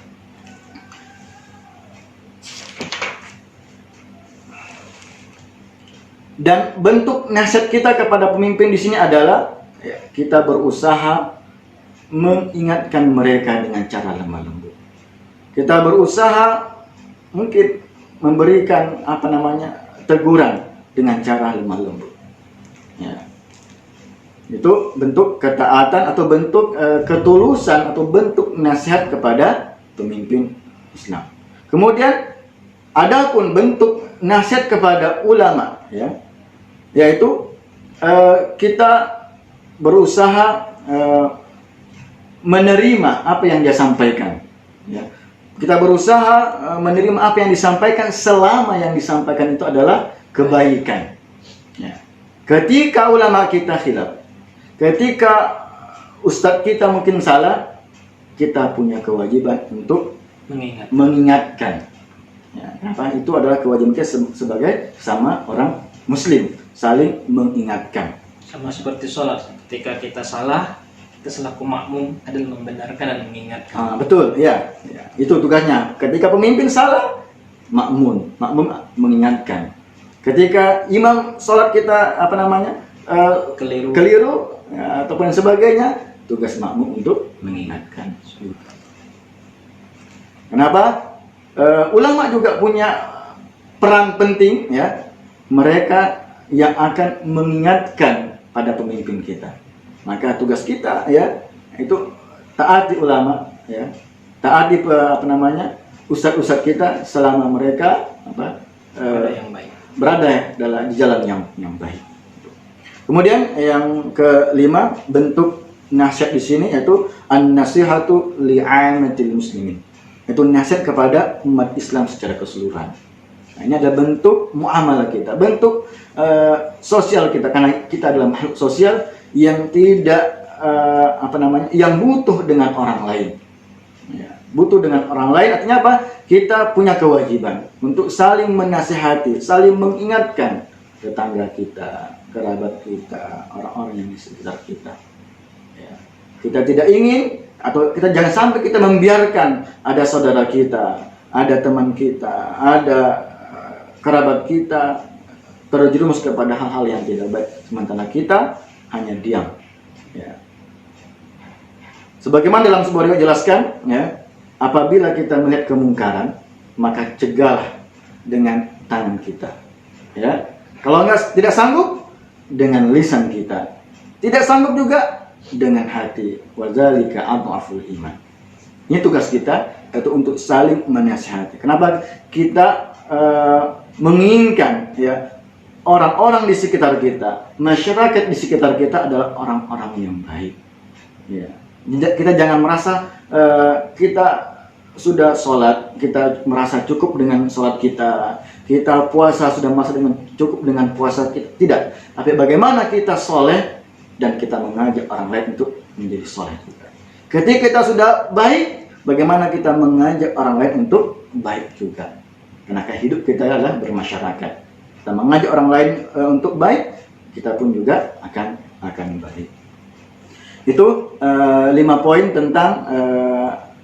Dan bentuk nasihat kita kepada pemimpin di sini adalah, ya, kita berusaha mengingatkan mereka dengan cara lemah lembut. Kita berusaha mungkin memberikan teguran dengan cara lemah lembut, ya. Itu bentuk ketaatan atau bentuk ketulusan atau bentuk nasihat kepada pemimpin Islam. Kemudian adapun bentuk nasihat kepada ulama, ya, yaitu kita berusaha menerima apa yang dia sampaikan, ya. Kita berusaha menerima apa yang disampaikan selama yang disampaikan itu adalah kebaikan, ya. Ketika ulama kita khilaf, ketika ustadz kita mungkin salah, kita punya kewajiban untuk mengingatkan. Ya, kenapa? Itu adalah kewajiban kita sebagai sama orang Muslim, saling mengingatkan. Sama seperti sholat, ketika kita salah, kita selaku makmum adalah membenarkan dan mengingatkan. Betul, ya. Itu tugasnya. Ketika pemimpin salah, makmum mengingatkan. Ketika imam sholat kita keliru, ya, ataupun sebagainya, tugas makmum untuk mengingatkan. Kenapa? Ulama juga punya peran penting, ya. Mereka yang akan mengingatkan pada pemimpin kita. Maka tugas kita, ya, itu taati ulama, ya. Taati ustadz-ustadz kita selama mereka Ada yang baik. berada di jalan yang baik. Kemudian yang kelima, bentuk nasihat di sini yaitu an-nasihatu li'amatil muslimin. Itu nasihat kepada umat Islam secara keseluruhan. Nah, ini ada bentuk muamalah kita, bentuk sosial kita, karena kita adalah makhluk sosial yang tidak yang butuh dengan orang lain. Ya, butuh dengan orang lain artinya apa? Kita punya kewajiban untuk saling menasihati, saling mengingatkan tetangga kita, kerabat kita, orang-orang yang di sekitar kita. Ya. Kita tidak ingin atau kita jangan sampai kita membiarkan ada saudara kita, ada teman kita, ada kerabat kita terjerumus kepada hal-hal yang tidak baik, sementara kita hanya diam. Ya. Sebagaimana dalam sebuah riwayat jelaskan, ya, apabila kita melihat kemungkaran, maka cegahlah dengan tangan kita. Ya. Kalau tidak sanggup, dengan lisan kita. Tidak sanggup juga dengan hati. Wadzalika adhaful iman. Ini tugas kita, yaitu untuk saling menasihati. Kenapa kita menginginkan, ya, orang-orang di sekitar kita, masyarakat di sekitar kita adalah orang-orang yang baik. Ya. Kita jangan merasa kita sudah sholat, kita merasa cukup dengan sholat kita, kita puasa sudah merasa cukup dengan puasa kita. Tidak, tapi bagaimana kita soleh dan kita mengajak orang lain untuk menjadi soleh juga. Ketika kita sudah baik, bagaimana kita mengajak orang lain untuk baik juga. Karena hidup kita adalah bermasyarakat. Kita mengajak orang lain untuk baik, kita pun juga akan baik. Itu 5 poin tentang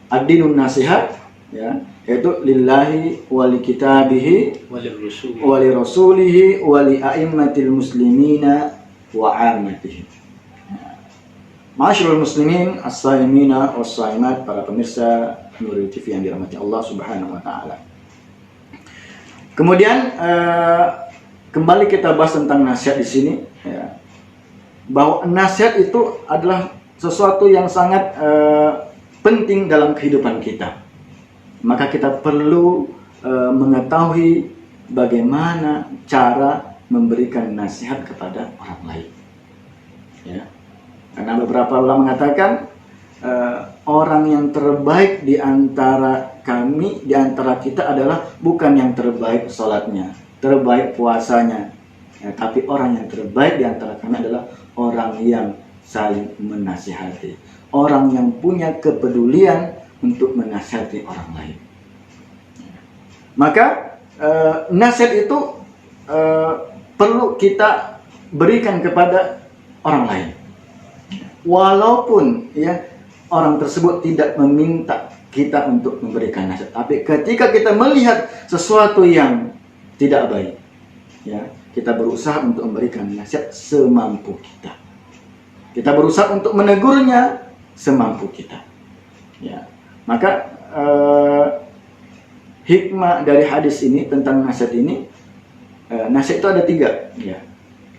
ad-dinun nasihat, ya, yaitu lillahi wali kitabihi wali rasulihi wali a'immatil muslimina wa ammatihim. Ma'asyiral muslimin as-saimina was-saimat, para pemirsa Nuril TV yang dirahmati Allah Subhanahu wa taala. Kemudian kembali kita bahas tentang nasihat di sini, ya. Bahwa nasihat itu adalah sesuatu yang sangat penting dalam kehidupan kita. Maka kita perlu mengetahui bagaimana cara memberikan nasihat kepada orang lain. Ya. Karena beberapa ulama mengatakan orang yang terbaik di antara kami, di antara kita adalah bukan yang terbaik sholatnya, terbaik puasanya, ya, tapi orang yang terbaik di antara kami adalah orang yang saling menasihati, orang yang punya kepedulian untuk menasihati orang lain. Maka nasihat itu perlu kita berikan kepada orang lain, walaupun, ya, orang tersebut tidak meminta kita untuk memberikan nasihat. Tapi ketika kita melihat sesuatu yang tidak baik, ya, kita berusaha untuk memberikan nasihat semampu kita. Kita berusaha untuk menegurnya semampu kita. Ya. Maka hikmah dari hadis ini tentang nasihat ini, nasihat itu ada 3. Ya.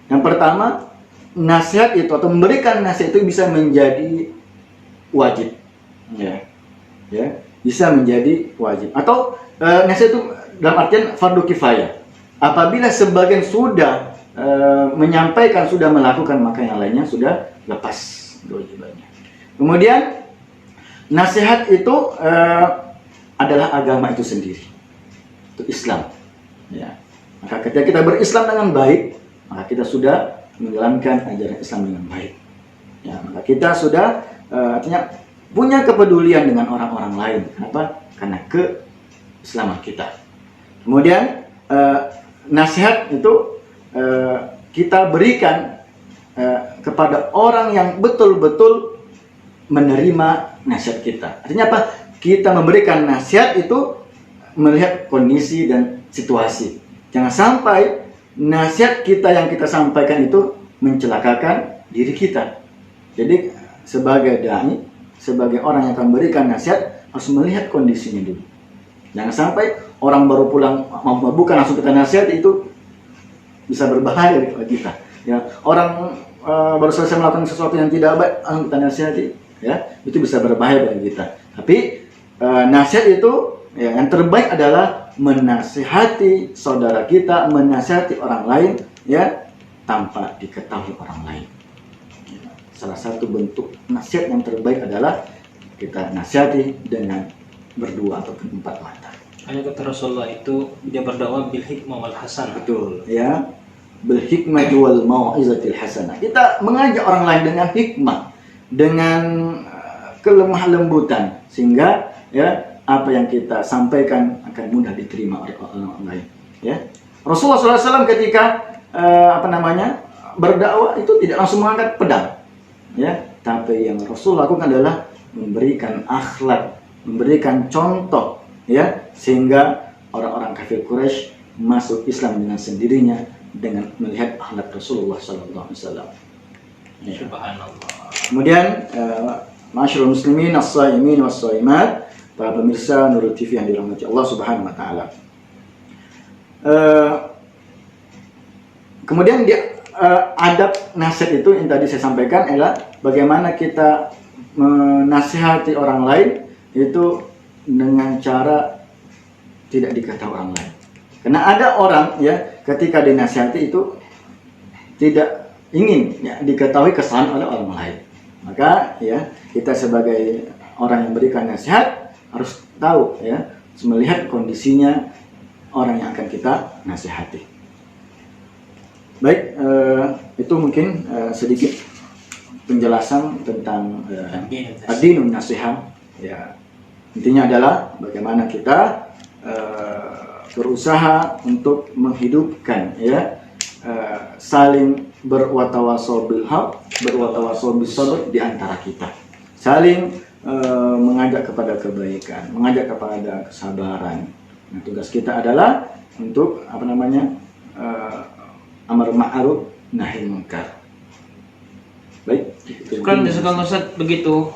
Yang pertama, nasihat itu atau memberikan nasihat itu bisa menjadi wajib. Ya. Ya, bisa menjadi wajib. Atau nasihat itu dalam artian fardu kifayah. Apabila sebagian sudah menyampaikan, sudah melakukan, maka yang lainnya sudah lepas kewajibannya. Kemudian nasihat itu adalah agama itu sendiri, itu Islam. Ya. Maka ketika kita berislam dengan baik, maka kita sudah menjalankan ajaran Islam dengan baik. Ya, maka kita sudah artinya punya kepedulian dengan orang-orang lain. Kenapa? Karena keislaman kita. Kemudian nasihat itu kita berikan kepada orang yang betul-betul menerima nasihat kita. Artinya apa? Kita memberikan nasihat itu melihat kondisi dan situasi. Jangan sampai nasihat kita yang kita sampaikan itu mencelakakan diri kita. Jadi sebagai dai, sebagai orang yang akan memberikan nasihat, harus melihat kondisinya dulu. Jangan sampai orang baru pulang bukan langsung kita nasihat, itu bisa berbahaya bagi kita. Ya, orang baru selesai melakukan sesuatu yang tidak baik, langsung kita nasihati, ya, itu bisa berbahaya bagi kita. Tapi nasihat itu ya, yang terbaik adalah menasihati saudara kita, menasihati orang lain ya tanpa diketahui orang lain. Ya, salah satu bentuk nasihat yang terbaik adalah kita nasihati dengan berdua ataupun empat mata. Hanya kata Rasulullah itu dia berdakwah bil hikmah wal hasanah. Betul, ya. Bil hikmah wal mau'izatil hasanah. Kita mengajak orang lain dengan hikmah, dengan kelemah lembutan, sehingga ya apa yang kita sampaikan akan mudah diterima oleh orang lain. Ya. Rasulullah SAW ketika berdakwah itu tidak langsung mengangkat pedang, ya. Tapi yang Rasul lakukan adalah memberikan akhlak, memberikan contoh, ya, sehingga orang-orang kafir Quraisy masuk Islam dengan sendirinya dengan melihat akhlak Rasulullah SAW. Ya. Subhanallah. Kemudian masyarul muslimin as-saimin was-saimat, para pemirsa Nurul TV yang dirahmati Allah Subhanahu wa taala. Kemudian adab nasihat itu yang tadi saya sampaikan adalah bagaimana kita menasihati orang lain itu dengan cara tidak diketahui orang lain. Karena ada orang ya ketika dinasihati itu tidak ingin ya diketahui kesalahan oleh orang lain. Maka ya kita sebagai orang yang berikan nasihat harus tahu ya, melihat kondisinya orang yang akan kita nasihati. Baik, itu mungkin sedikit penjelasan tentang ad-dinun nasiha. Ya, intinya adalah bagaimana kita berusaha untuk menghidupkan ya saling berwatawasau bil haq, berwatawasau bis sabr di antara kita. Saling mengajak kepada kebaikan, mengajak kepada kesabaran. Nah, tugas kita adalah untuk amar ma'ruf nahi munkar. Baik. Syukran jazakallahu Ustaz, begitu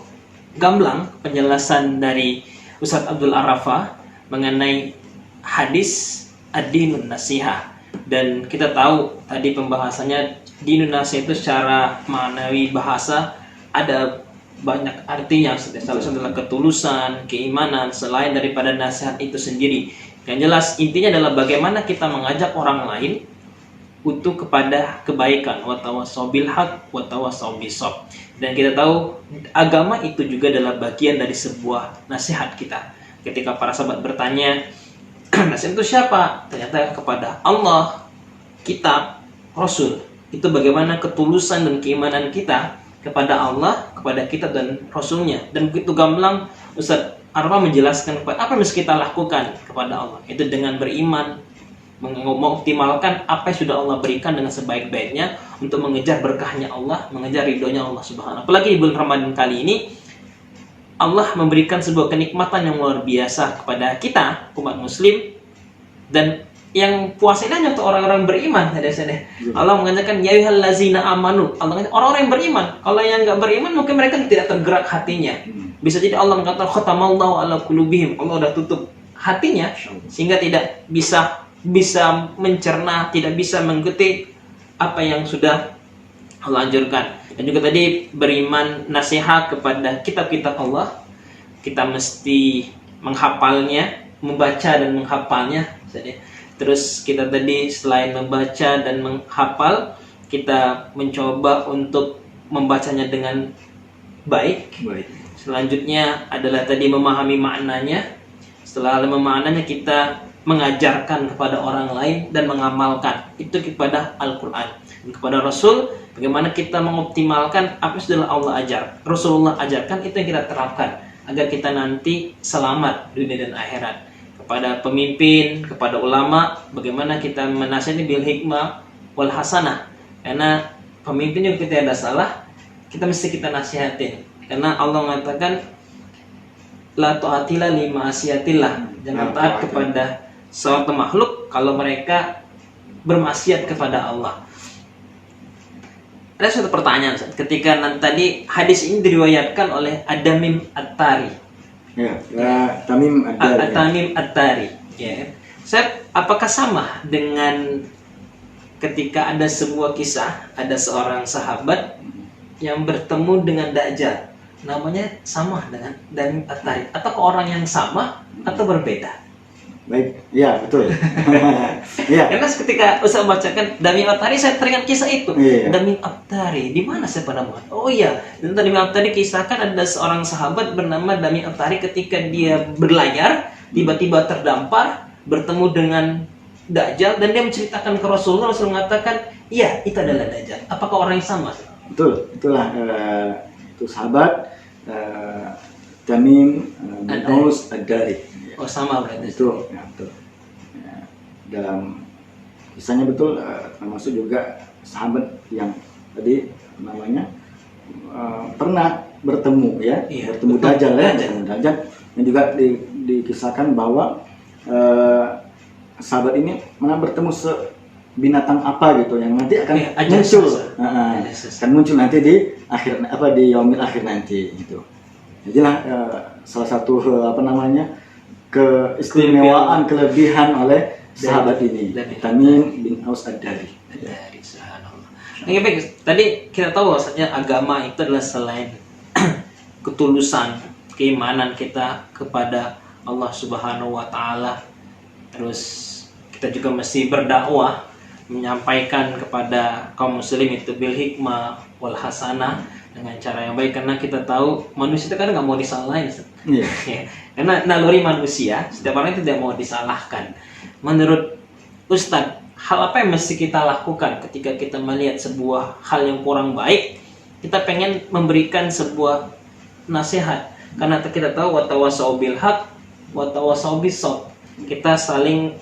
gamblang penjelasan dari Ustaz Abdul Arafah mengenai hadis ad-dinun nasiha. Dan kita tahu tadi pembahasannya dinun nasiha itu secara maknawi bahasa ada banyak artinya. Salah satu adalah ketulusan, keimanan selain daripada nasihat itu sendiri. Yang jelas intinya adalah bagaimana kita mengajak orang lain untuk kepada kebaikan, wa tawassaw bil haq wa tawassaw bis sabr. Dan kita tahu agama itu juga adalah bagian dari sebuah nasihat kita. Ketika para sahabat bertanya, nasihat itu siapa? Ternyata kepada Allah, kitab, Rasul. Itu bagaimana ketulusan dan keimanan kita kepada Allah, kepada kitab dan Rasulnya. Dan begitu gamblang Ustaz Arfa menjelaskan apa yang harus kita lakukan kepada Allah. Itu dengan beriman, mengoptimalkan apa yang sudah Allah berikan dengan sebaik-baiknya untuk mengejar berkahnya Allah, mengejar ridhonya Allah Subhanahu. Apalagi di bulan Ramadan kali ini Allah memberikan sebuah kenikmatan yang luar biasa kepada kita umat muslim, dan yang puasa ini hanya untuk orang-orang beriman. Allah mengatakan ya ayyuhallazina amanu. Allah mengatakan orang-orang yang beriman. Kalau yang enggak beriman mungkin mereka tidak tergerak hatinya. Bisa jadi Allah mengatakan khatamallahu ala qulubihim. Allah sudah tutup hatinya sehingga tidak bisa mencerna, tidak bisa menggetik apa yang sudah Allah anjurkan. Dan juga tadi beriman nasihat kepada kitab-kitab Allah. Kita mesti menghafalnya, membaca dan menghafalnya. Terus kita tadi selain membaca dan menghafal, kita mencoba untuk membacanya dengan baik. Selanjutnya adalah tadi memahami maknanya. Setelah memahaminya kita mengajarkan kepada orang lain dan mengamalkan itu kepada Al-Quran dan kepada Rasul. Bagaimana kita mengoptimalkan apa yang sudah Allah ajar, Rasulullah ajarkan, itu yang kita terapkan agar kita nanti selamat dunia dan akhirat. Kepada pemimpin, kepada ulama, bagaimana kita menasihati bil hikmah wal hasanah. Karena pemimpin yang kita ada salah, kita mesti kita nasihatin. Karena Allah mengatakan la ta'atila li ma'asiyatillah. Jangan taat kepada suatu makhluk kalau mereka bermaksiat kepada Allah. Ada satu pertanyaan, ketika tadi hadis ini diriwayatkan oleh Ad-Damim At-Tari. Ya, Tamim Ad-Dari. Tamim Ad-Dari. Ya. Apakah sama dengan ketika ada sebuah kisah, ada seorang sahabat yang bertemu dengan Dajjal. namanya sama dengan Damim At-Tari, atau ke orang yang sama atau berbeda? Baik, ya betul. Iya. Karena ketika Ustaz bacakan Damim At-Tari, saya teringat kisah itu. Iya. Damim At-Tari, di mana saya pernah buat? Oh iya, dan Damim At-Tari kisahkan ada seorang sahabat bernama Damim At-Tari, ketika dia berlayar, tiba-tiba terdampar, bertemu dengan Dajjal, dan dia menceritakan ke Rasulullah. Rasul mengatakan, iya, itu adalah Dajjal. Apakah orang yang sama? Betul, itulah itu sahabat Tamim bin Aus Ad-Dari. Oh, sama berarti. Itu ya, betul. Ya, dalam kisahnya betul, termasuk juga sahabat yang tadi namanya pernah bertemu ya, Iya, bertemu betul. Dajjal ya, Dajjal. bertemu Dajjal. Dan juga dikisahkan bahwa sahabat ini pernah bertemu binatang apa gitu yang nanti akan Iya, Ajasus. muncul, Ajasus. akan muncul nanti di akhir di yaumil akhir nanti gitu. Jadilah salah satu keistimewaan kelebihan oleh sahabat ini, dari Tamim bin Aus Ad-Dari. Dari subhanallah. Oke, baik. Tadi kita tahu bahwasanya agama itu adalah selain ketulusan, keimanan kita kepada Allah Subhanahu wa taala. Terus kita juga mesti berdakwah, menyampaikan kepada kaum muslim itu bil hikmah wal hasanah, dengan cara yang baik, karena kita tahu manusia itu kan nggak mau disalahin. Iya. Ya, karena naluri manusia, setiap orang itu tidak mau disalahkan. Menurut Ustadz, hal apa yang mesti kita lakukan ketika kita melihat sebuah hal yang kurang baik, kita pengen memberikan sebuah nasihat, karena kita tahu watawasau bil haq watawasau bis sabr. Kita saling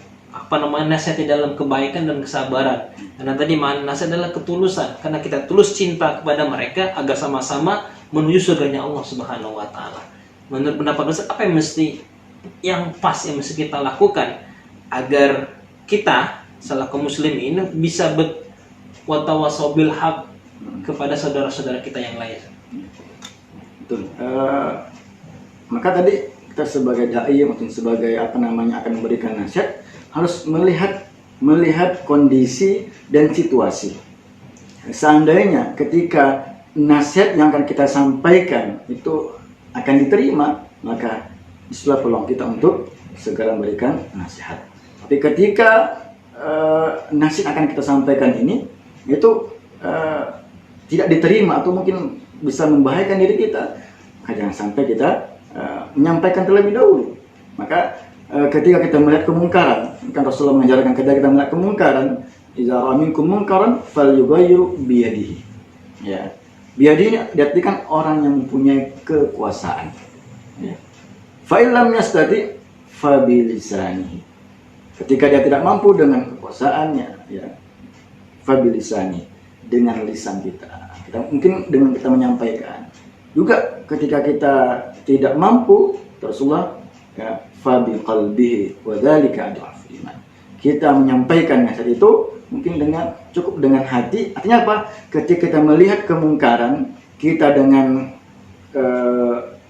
nasihat dalam kebaikan dan kesabaran. Karena tadi makna nasihat adalah ketulusan, karena kita tulus cinta kepada mereka agar sama-sama menuju surganya Allah Subhanahu wa taala. Menurut pendapat Ustaz, apa yang pas yang mesti kita lakukan agar kita selaku muslim ini bisa watawasau bil haq kepada saudara-saudara kita yang lain? Betul. Maka tadi kita sebagai dai maupun sebagai akan memberikan nasihat harus melihat kondisi dan situasi. Seandainya ketika nasihat yang akan kita sampaikan itu akan diterima, maka itulah peluang kita untuk segera memberikan nasihat. Tapi ketika nasihat akan kita sampaikan ini itu tidak diterima atau mungkin bisa membahayakan diri kita, maka jangan sampai kita menyampaikan terlebih dahulu. Maka ketika kita melihat kemungkaran, kan Rasulullah mengajarkan ketika kita melihat kemungkaran, idza ra'a minkum munkaran falyughayyiru biyadihi. Ya. Biyadihi diartikan orang yang mempunyai kekuasaan. Ya. Fa illam yastati fa bilisanihi. Ketika dia tidak mampu dengan kekuasaannya, ya. Fa bilisani, dengan lisan kita. Mungkin dengan kita menyampaikan. Juga ketika kita tidak mampu, Rasulullah ya, fa bi qalbihi wa dzalika adhaful iman. Kita menyampaikan nasihat itu mungkin cukup dengan hati. Artinya apa? Ketika kita melihat kemungkaran, kita dengan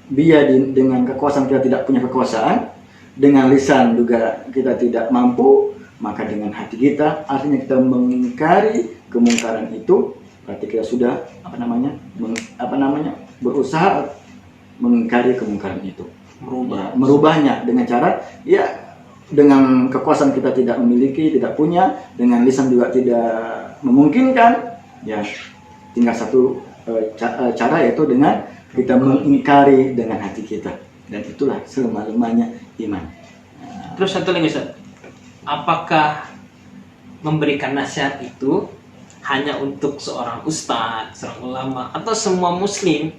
dengan kekuasaan kita tidak punya kekuasaan, dengan lisan juga kita tidak mampu, maka dengan hati kita, artinya kita mengingkari kemungkaran itu, berarti kita sudah berusaha mengingkari kemungkaran itu, merubahnya dengan cara ya dengan kekuasaan kita tidak memiliki, tidak punya, dengan lisan juga tidak memungkinkan, ya tinggal satu cara, yaitu dengan kita mengingkari dengan hati kita, dan itulah selemah-lemahnya iman. Terus satu lagi Ustaz, apakah memberikan nasihat itu hanya untuk seorang ustadz, seorang ulama, atau semua muslim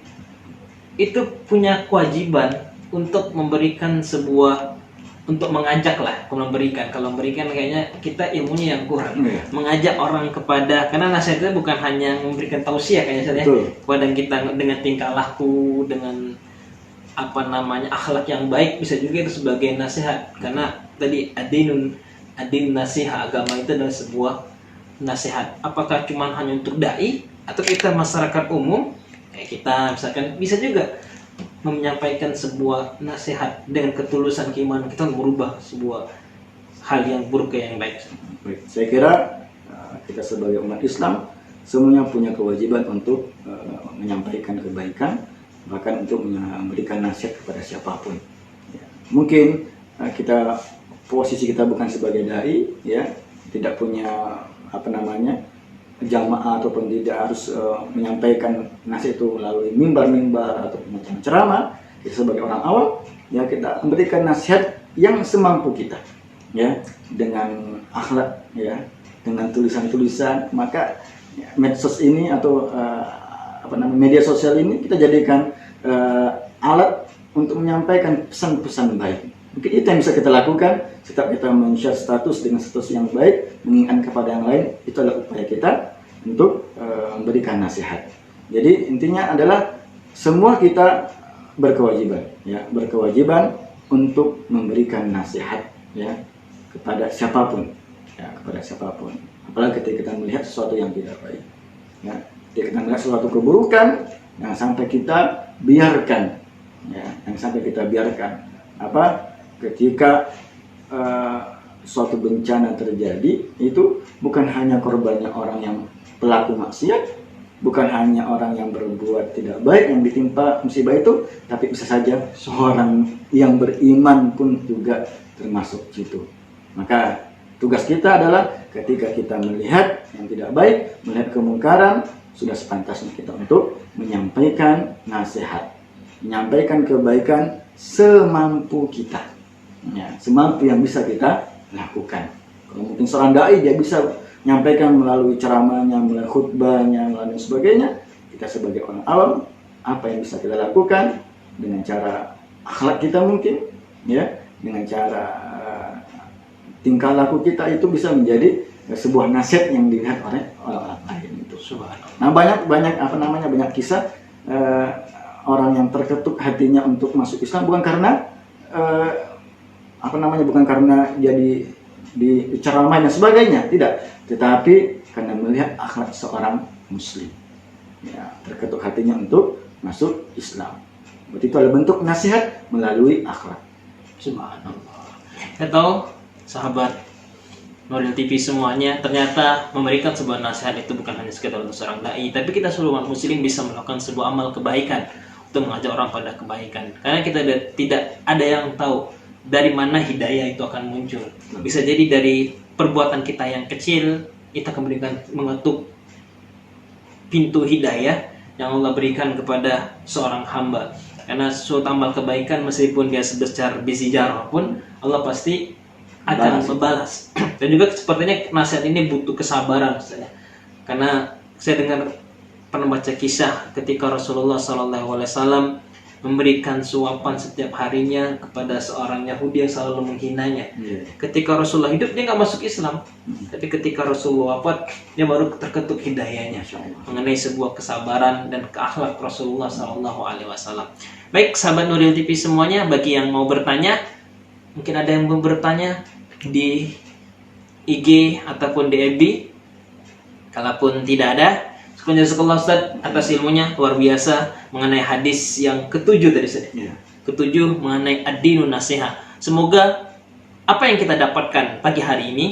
itu punya kewajiban untuk memberikan untuk mengajak lah, kalau memberikan kayaknya kita ilmunya yang kurang. Mengajak orang karena nasihat itu bukan hanya memberikan tausiah kayaknya saja kepada kita dengan tingkah laku, dengan akhlak yang baik, bisa juga itu sebagai nasihat. Karena tadi adin nasihat, agama itu adalah sebuah nasihat. Apakah cuma hanya untuk dai atau kita masyarakat umum kayak kita misalkan bisa juga menyampaikan sebuah nasihat dengan ketulusan keimanan kita untuk merubah sebuah hal yang buruk ke yang baik. Baik, saya kira kita sebagai umat Islam semuanya punya kewajiban untuk menyampaikan kebaikan bahkan untuk memberikan nasihat kepada siapapun. Ya. Mungkin posisi kita bukan sebagai dai, ya, tidak punya jamaah ataupun tidak harus menyampaikan nasihat itu melalui mimbar-mimbar atau macam ceramah. Kita sebagai orang awam, ya, kita memberikan nasihat yang semampu kita, ya, dengan akhlak, ya, dengan tulisan-tulisan. Maka medsos ini atau media sosial ini kita jadikan alat untuk menyampaikan pesan-pesan baik. Mungkin itu yang bisa kita lakukan. Setiap kita men-share status dengan status yang baik, mengingatkan kepada yang lain, itu adalah upaya kita untuk memberikan nasihat. Jadi intinya adalah semua kita berkewajiban, ya, berkewajiban untuk memberikan nasihat, ya, kepada siapapun, ya, kepada siapapun. Apalagi ketika kita melihat sesuatu yang tidak baik, ya, ketika kita melihat sesuatu keburukan, yang sampai kita biarkan, ya, ketika suatu bencana terjadi, itu bukan hanya korbannya orang yang pelaku maksiat, bukan hanya orang yang berbuat tidak baik yang ditimpa musibah itu, tapi bisa saja seorang yang beriman pun juga termasuk situ. Maka tugas kita adalah ketika kita melihat yang tidak baik, melihat kemungkaran, sudah sepantasnya kita untuk menyampaikan nasihat, menyampaikan kebaikan semampu kita, ya, semampu yang bisa kita lakukan. Kalau mungkin seorang dai dia bisa menyampaikan melalui ceramahnya, melalui khutbahnya, melalui sebagainya. Kita sebagai orang awam, apa yang bisa kita lakukan dengan cara akhlak kita mungkin, ya, dengan cara tingkah laku kita itu bisa menjadi sebuah nasihat yang dilihat oleh orang lain itu. Nah, banyak kisah orang yang terketuk hatinya untuk masuk Islam bukan karena bukan karena jadi diceramai dan sebagainya, tidak, tetapi karena melihat akhlak seorang muslim, ya, terketuk hatinya untuk masuk Islam. Berarti itu adalah bentuk nasihat melalui akhlak. Subhanallah. Atau sahabat Nuril TV semuanya, ternyata memberikan sebuah nasihat itu bukan hanya sekedar untuk seorang dai, tapi kita seluruh umat muslim bisa melakukan sebuah amal kebaikan untuk mengajak orang pada kebaikan. Karena kita tidak ada yang tahu dari mana hidayah itu akan muncul. Bisa jadi dari perbuatan kita yang kecil, kita akan mengetuk pintu hidayah yang Allah berikan kepada seorang hamba. Karena suatu amal kebaikan meskipun dia sebesar biji zarah pun, Allah pasti akan membalas. Dan juga sepertinya nasihat ini butuh kesabaran, misalnya. Karena saya pernah baca kisah ketika Rasulullah SAW memberikan suapan setiap harinya kepada seorang Yahudi yang selalu menghinanya. Ketika Rasulullah hidup dia nggak masuk Islam, tapi ketika Rasulullah wafat dia baru terketuk hidayahnya mengenai sebuah kesabaran dan keakhlak Rasulullah SAW. Baik sahabat Nuril TV semuanya, bagi yang mau bertanya, mungkin ada yang mau bertanya di IG ataupun di FB. Kalaupun tidak ada, jazakallahu Ustaz atas ilmunya luar biasa mengenai hadis yang ketujuh tadi Ustaz. Ketujuh mengenai ad-dinun nasiha. Semoga apa yang kita dapatkan pagi hari ini,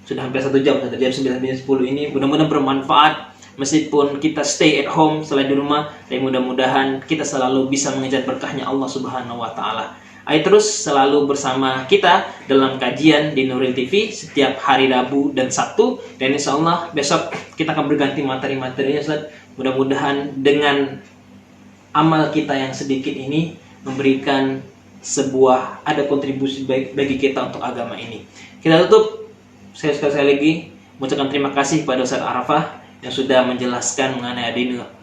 sudah hampir 1 jam, jam 9:10 ini, mudah-mudahan bermanfaat meskipun kita stay at home selain di rumah, tapi mudah-mudahan kita selalu bisa mengejar berkahnya Allah Subhanahu wa taala. Ayo terus selalu bersama kita dalam kajian di Nuril TV setiap hari Rabu dan Sabtu, dan insya Allah besok kita akan berganti materi-materinya Ustaz. Mudah-mudahan dengan amal kita yang sedikit ini memberikan ada kontribusi baik bagi kita untuk agama ini. Kita tutup, saya sekali lagi mengucapkan terima kasih kepada Ustaz Arafah yang sudah menjelaskan mengenai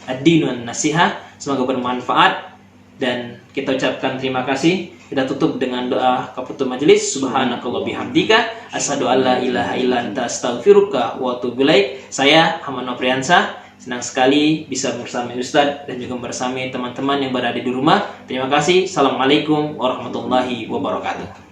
ad-dinun nasiha. Semoga bermanfaat dan kita ucapkan terima kasih. Kita tutup dengan doa kafatul majelis. Subhanakallah bihamdika asyhadu alla ilaha illa anta astaghfiruka wa atubu ilaik. Saya Ahmad Nopriansa, senang sekali bisa bersama Ustadz dan juga bersama teman-teman yang berada di rumah. Terima kasih. Assalamualaikum warahmatullahi wabarakatuh.